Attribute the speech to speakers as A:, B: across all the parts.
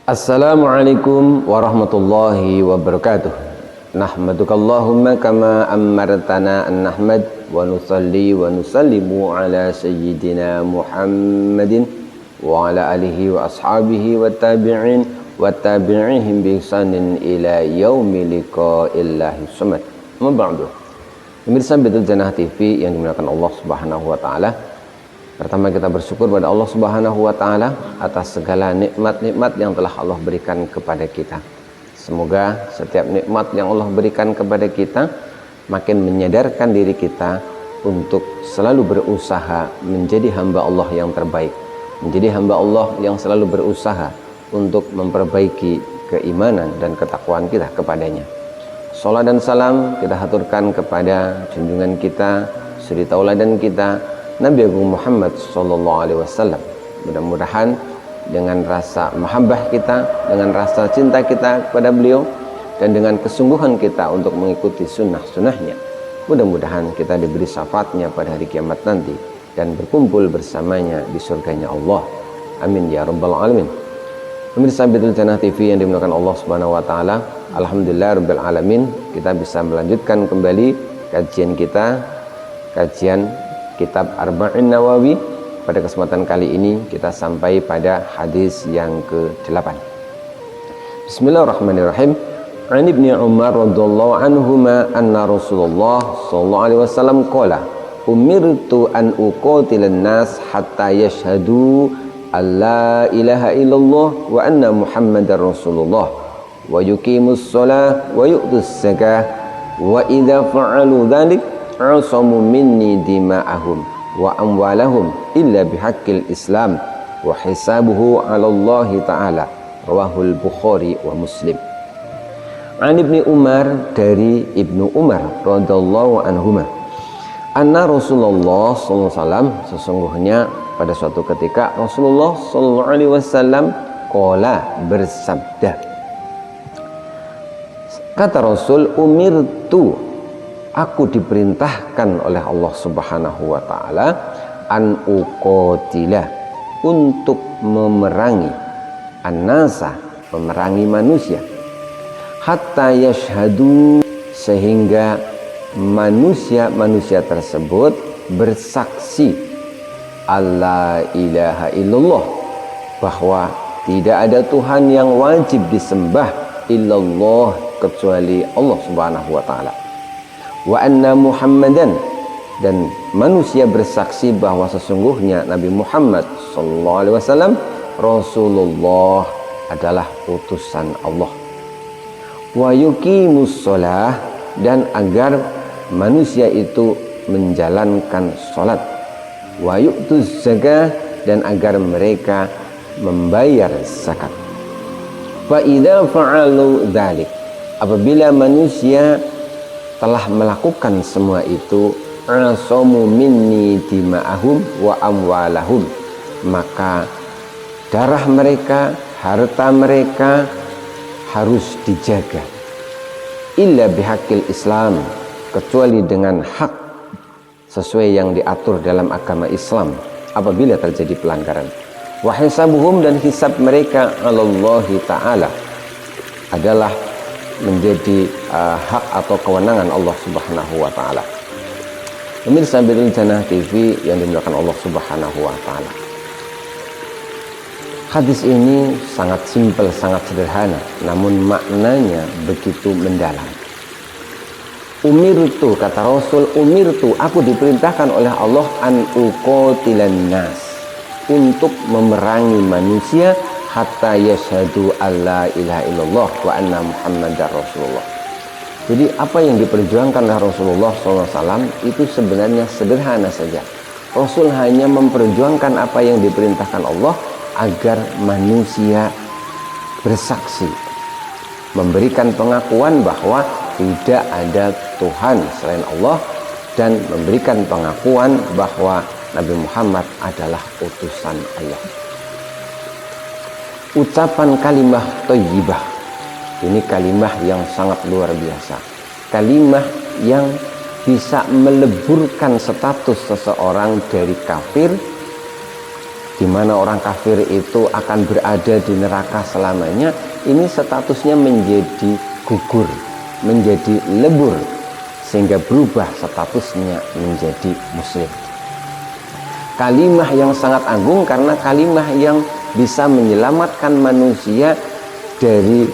A: Assalamualaikum warahmatullahi wabarakatuh. Nahmadukallahumma kama ammartana an nahmad wa nusalli wa nusallimu ala sayyidina Muhammadin wa ala alihi wa ashabihi wa tabi'in wa tabi'ihim bi ihsanin ila yaumi liqa'illahi samad. Amma ba'du. Pemirsa Baitul Jannah TV yang dimuliakan Allah Subhanahu wa taala. Pertama kita bersyukur pada Allah Subhanahu wa taala atas segala nikmat-nikmat yang telah Allah berikan kepada kita. Semoga setiap nikmat yang Allah berikan kepada kita makin menyadarkan diri kita untuk selalu berusaha menjadi hamba Allah yang terbaik, menjadi hamba Allah yang selalu berusaha untuk memperbaiki keimanan dan ketakwaan kita kepadanya. Salat dan salam kita haturkan kepada junjungan kita, suri tauladan kita, Nabi Agung Muhammad sallallahu alaihi wasallam. Mudah-mudahan dengan rasa mahabbah kita, dengan rasa cinta kita kepada beliau, dan dengan kesungguhan kita untuk mengikuti sunnah-sunnahnya, mudah-mudahan kita diberi syafaatnya pada hari kiamat nanti dan berkumpul bersamanya di surganya Allah. Amin ya rabbal alamin. Pemirsa Baitul Jannah TV yang dimuliakan Allah Subhanahu wa taala, alhamdulillah rabbil alamin, kita bisa melanjutkan kembali kajian kita, kajian Kitab Arba'in Nawawi. Pada kesempatan kali ini kita sampai pada hadis yang ke-8. Bismillahirrahmanirrahim. An Ibni Umar radhiyallahu anhuma anna Rasulullah sallallahu alaihi wasallam qala umirtu an uqatilan nas hatta yashhadu alla ilaha illallah wa anna Muhammadar Rasulullah wa yuqimus shalah wa yu'tus zakah wa idza fa'alu dzalik asamu minni dima'ahum wa amwalahum illa bihaqqil Islam wa hisabuhu 'ala Allah ta'ala. Rawahul Bukhari wa Muslim. An Ibni Umar, dari Ibnu Umar radhiyallahu anhuma, anna Rasulullah sallallahu alaihi wasallam, sesungguhnya pada suatu ketika Rasulullah sallallahu alaihi wasallam qala, bersabda. Kata Rasul, umirtu, aku diperintahkan oleh Allah Subhanahu wa taala an uqatila, untuk memerangi annasa, memerangi manusia, hatta yashhadu, sehingga manusia-manusia tersebut bersaksi alla ilaha illallah, bahwa tidak ada Tuhan yang wajib disembah illallah, kecuali Allah Subhanahu wa taala, wa anna Muhammadan, dan manusia bersaksi bahwa sesungguhnya Nabi Muhammad sallallahu alaihi wasallam Rasulullah, adalah utusan Allah, wa yuqimus shalah, dan agar manusia itu menjalankan salat, wa yu'tuz zakah, dan agar mereka membayar zakat. Fa idza fa'alu dzalik, apabila manusia telah melakukan semua itu, asamu minni dima'ahum wa amwalahum, maka darah mereka, harta mereka harus dijaga, illa bihaqqil Islam, kecuali dengan hak sesuai yang diatur dalam agama Islam apabila terjadi pelanggaran. Wa hisabuhum, dan hisab mereka alallahi ta'ala, adalah menjadi hak atau kewenangan Allah Subhanahu wa taala. Pemirsa Baitul Jannah TV yang dimuliakan Allah Subhanahu wa taala. Hadis ini sangat simpel, sangat sederhana, namun maknanya begitu mendalam. Umirtu, kata Rasul, umirtu, aku diperintahkan oleh Allah an uqatilan nas, untuk memerangi manusia hatta yashhadu alla ilaha illallah wa anna Muhammadar Rasulullah. Jadi apa yang diperjuangkan oleh Rasulullah SAW itu sebenarnya sederhana saja. Rasul hanya memperjuangkan apa yang diperintahkan Allah, agar manusia bersaksi, memberikan pengakuan bahwa tidak ada Tuhan selain Allah, dan memberikan pengakuan bahwa Nabi Muhammad adalah utusan Allah. Ucapan kalimah thayyibah, ini kalimah yang sangat luar biasa, kalimah yang bisa meleburkan status seseorang dari kafir di mana orang kafir itu akan berada di neraka selamanya, ini statusnya menjadi gugur, menjadi lebur, sehingga berubah statusnya menjadi muslim. Kalimah yang sangat agung karena kalimah yang bisa menyelamatkan manusia dari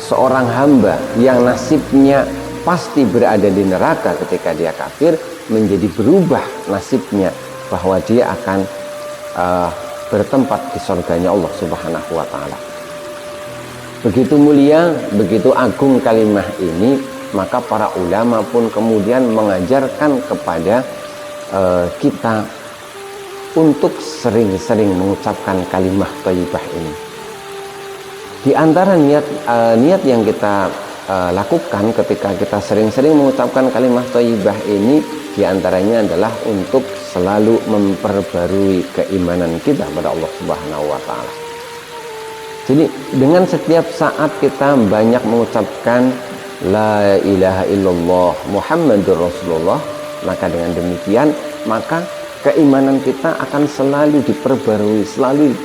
A: seorang hamba yang nasibnya pasti berada di neraka ketika dia kafir, menjadi berubah nasibnya bahwa dia akan bertempat di surganya Allah Subhanahu wa taala. Begitu mulia, begitu agung kalimah ini, maka para ulama pun kemudian mengajarkan kepada kita untuk sering-sering mengucapkan kalimah thayyibah ini. Di antara niat yang kita lakukan ketika kita sering-sering mengucapkan kalimah thayyibah ini, di antaranya adalah untuk selalu memperbarui keimanan kita pada Allah Subhanahu wa taala. Jadi dengan setiap saat kita banyak mengucapkan la ilaha illallah Muhammadur Rasulullah, maka dengan demikian maka keimanan kita akan selalu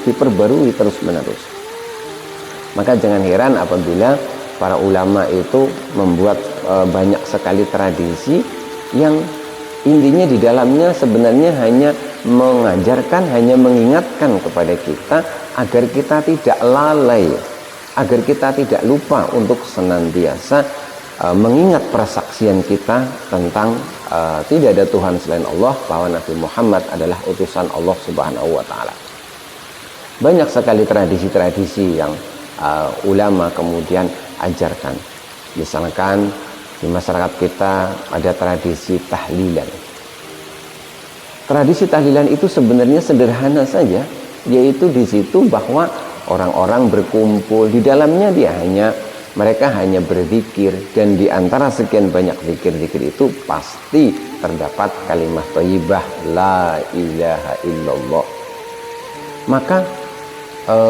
A: diperbarui terus-menerus. Maka jangan heran apabila para ulama itu membuat banyak sekali tradisi yang intinya di dalamnya sebenarnya hanya mengajarkan, hanya mengingatkan kepada kita agar kita tidak lalai, agar kita tidak lupa untuk senantiasa mengingat persaksian kita tentang tidak ada Tuhan selain Allah, bahwa Nabi Muhammad adalah utusan Allah Subhanahu wa taala. Banyak sekali tradisi-tradisi yang ulama kemudian ajarkan. Misalkan di masyarakat kita ada tradisi tahlilan. Tradisi tahlilan itu sebenarnya sederhana saja, yaitu di situ bahwa orang-orang berkumpul di dalamnya mereka hanya berzikir, dan di antara sekian banyak zikir-zikir itu pasti terdapat kalimat thayyibah la ilaha illallah. Maka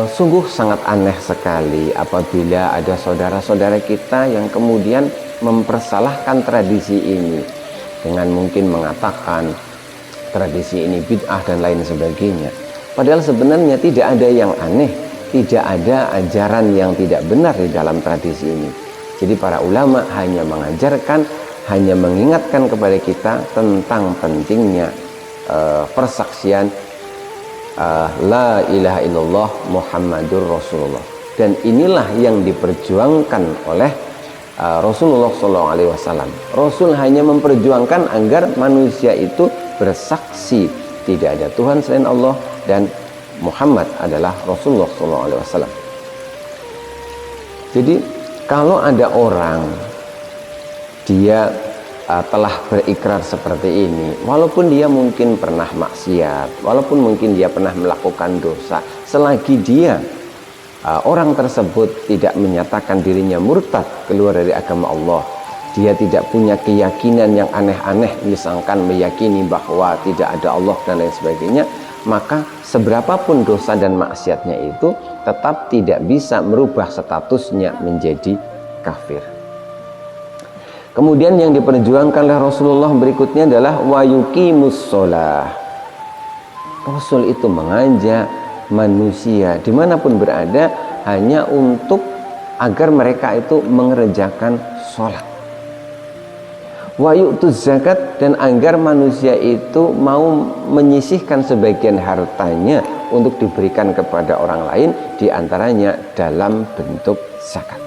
A: sungguh sangat aneh sekali apabila ada saudara-saudara kita yang kemudian mempersalahkan tradisi ini dengan mungkin mengatakan tradisi ini bid'ah dan lain sebagainya. Padahal sebenarnya tidak ada yang aneh, tidak ada ajaran yang tidak benar di dalam tradisi ini. Jadi para ulama hanya mengajarkan, hanya mengingatkan kepada kita tentang pentingnya persaksian la ilaha illallah Muhammadur Rasulullah. Dan inilah yang diperjuangkan oleh Rasulullah SAW. Rasul hanya memperjuangkan agar manusia itu bersaksi tidak ada Tuhan selain Allah dan Muhammad adalah Rasulullah SAW. Jadi kalau ada orang dia telah berikrar seperti ini, walaupun dia mungkin pernah maksiat, walaupun mungkin dia pernah melakukan dosa, selagi dia orang tersebut tidak menyatakan dirinya murtad, keluar dari agama Allah, dia tidak punya keyakinan yang aneh-aneh, misalkan meyakini bahwa tidak ada Allah dan lain sebagainya, maka seberapapun dosa dan maksiatnya itu tetap tidak bisa merubah statusnya menjadi kafir. Kemudian yang diperjuangkan oleh Rasulullah berikutnya adalah wa yuqimus shalah. Rasul itu mengajak manusia dimanapun berada hanya untuk agar mereka itu mengerjakan sholat, wa yu'tuz zakat, dan agar manusia itu mau menyisihkan sebagian hartanya untuk diberikan kepada orang lain, diantaranya dalam bentuk zakat.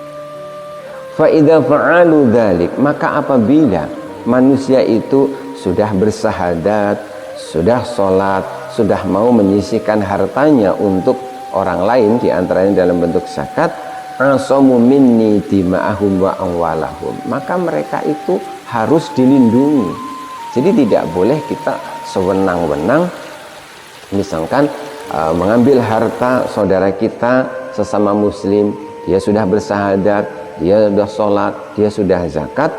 A: Fa idza fa'alu dzalik, maka apabila manusia itu sudah bersahadat, sudah sholat, sudah mau menyisihkan hartanya untuk orang lain, diantaranya dalam bentuk zakat, asamu minni dima'ahum wa amwalahum, maka mereka itu harus dilindungi. Jadi tidak boleh kita sewenang-wenang misalkan mengambil harta saudara kita sesama muslim, dia sudah bersahadat, dia sudah sholat, dia sudah zakat,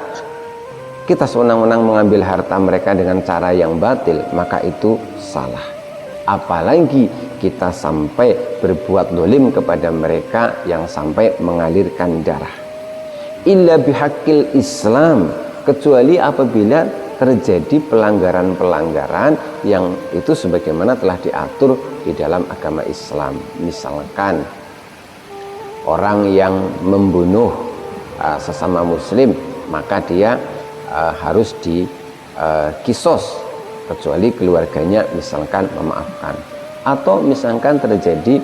A: kita sewenang-wenang mengambil harta mereka dengan cara yang batil, maka itu salah. Apalagi kita sampai berbuat dolim kepada mereka yang sampai mengalirkan darah. Illa bihaqqil Islam, kecuali apabila terjadi pelanggaran-pelanggaran yang itu sebagaimana telah diatur di dalam agama Islam. Misalkan orang yang membunuh sesama muslim, maka dia harus dikisos kecuali keluarganya misalkan memaafkan. Atau misalkan terjadi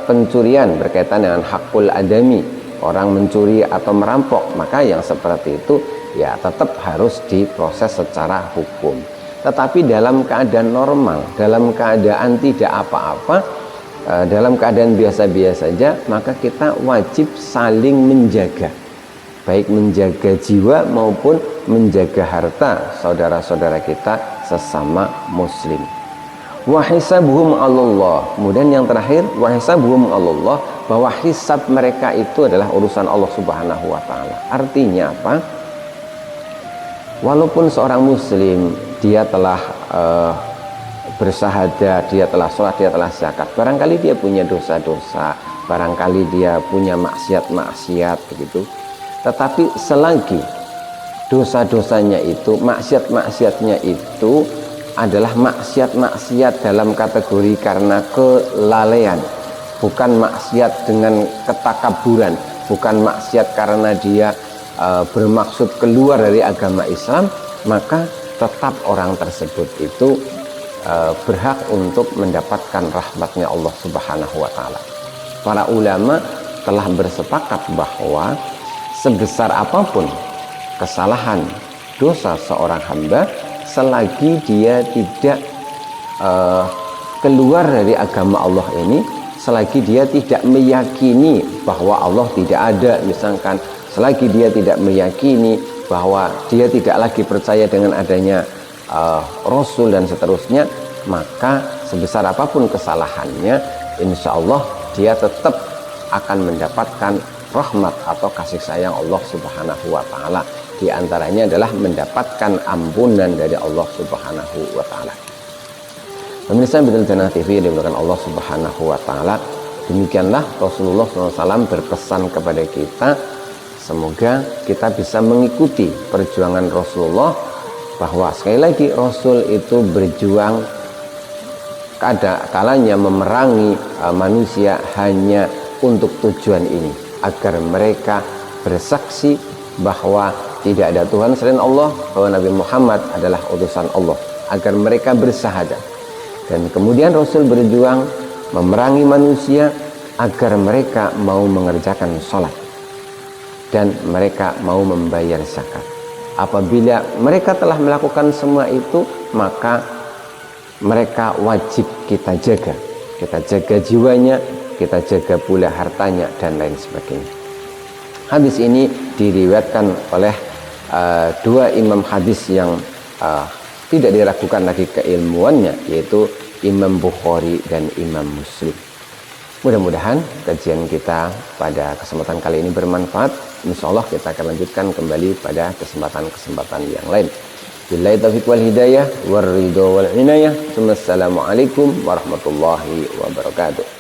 A: pencurian berkaitan dengan hakul adami, orang mencuri atau merampok, maka yang seperti itu ya tetap harus diproses secara hukum. Tetapi dalam keadaan normal, dalam keadaan tidak apa-apa, dalam keadaan biasa-biasa saja, maka kita wajib saling menjaga, baik menjaga jiwa maupun menjaga harta saudara-saudara kita sesama muslim. Wa hisabuhum 'alallah. Kemudian yang terakhir, wa hisabuhum 'alallah, bahwa hisab mereka itu adalah urusan Allah Subhanahu wa taala. Artinya apa? Walaupun seorang muslim dia telah bersahadat, dia telah sholat, dia telah zakat, barangkali dia punya dosa-dosa, barangkali dia punya maksiat-maksiat begitu. Tetapi selagi dosa-dosanya itu, maksiat-maksiatnya itu adalah maksiat-maksiat dalam kategori karena kelalaian, bukan maksiat dengan ketakaburan, bukan maksiat karena dia bermaksud keluar dari agama Islam, maka tetap orang tersebut itu berhak untuk mendapatkan rahmatnya Allah Subhanahu wa taala. Para ulama telah bersepakat bahwa sebesar apapun kesalahan dosa seorang hamba, selagi dia tidak keluar dari agama Allah ini, selagi dia tidak meyakini bahwa Allah tidak ada, misalkan selagi dia tidak meyakini bahwa dia tidak lagi percaya dengan adanya Rasul dan seterusnya, maka sebesar apapun kesalahannya, insya Allah dia tetap akan mendapatkan rahmat atau kasih sayang Allah Subhanahu wa taala. Di antaranya adalah mendapatkan ampunan dari Allah Subhanahu wa taala. Pemirsa Bidul Jannah TV yang dimuliakan Allah Subhanahu wa taala, demikianlah Rasulullah SAW berpesan kepada kita. Semoga kita bisa mengikuti perjuangan Rasulullah, bahwa sekali lagi Rasul itu berjuang kalanya memerangi manusia hanya untuk tujuan ini, agar mereka bersaksi bahwa tidak ada Tuhan selain Allah, bahwa Nabi Muhammad adalah utusan Allah, agar mereka bersahadat. Dan kemudian Rasul berjuang memerangi manusia agar mereka mau mengerjakan sholat dan mereka mau membayar zakat. Apabila mereka telah melakukan semua itu, maka mereka wajib kita jaga. Kita jaga jiwanya, kita jaga pula hartanya, dan lain sebagainya. Hadis ini diriwayatkan oleh dua imam hadis yang tidak diragukan lagi keilmuannya, yaitu Imam Bukhari dan Imam Muslim. Mudah-mudahan kajian kita pada kesempatan kali ini bermanfaat. Insya Allah kita akan lanjutkan kembali pada kesempatan-kesempatan yang lain. Billahi taufiq wal hidayah, war ridho wal inayah. Assalamualaikum warahmatullahi wabarakatuh.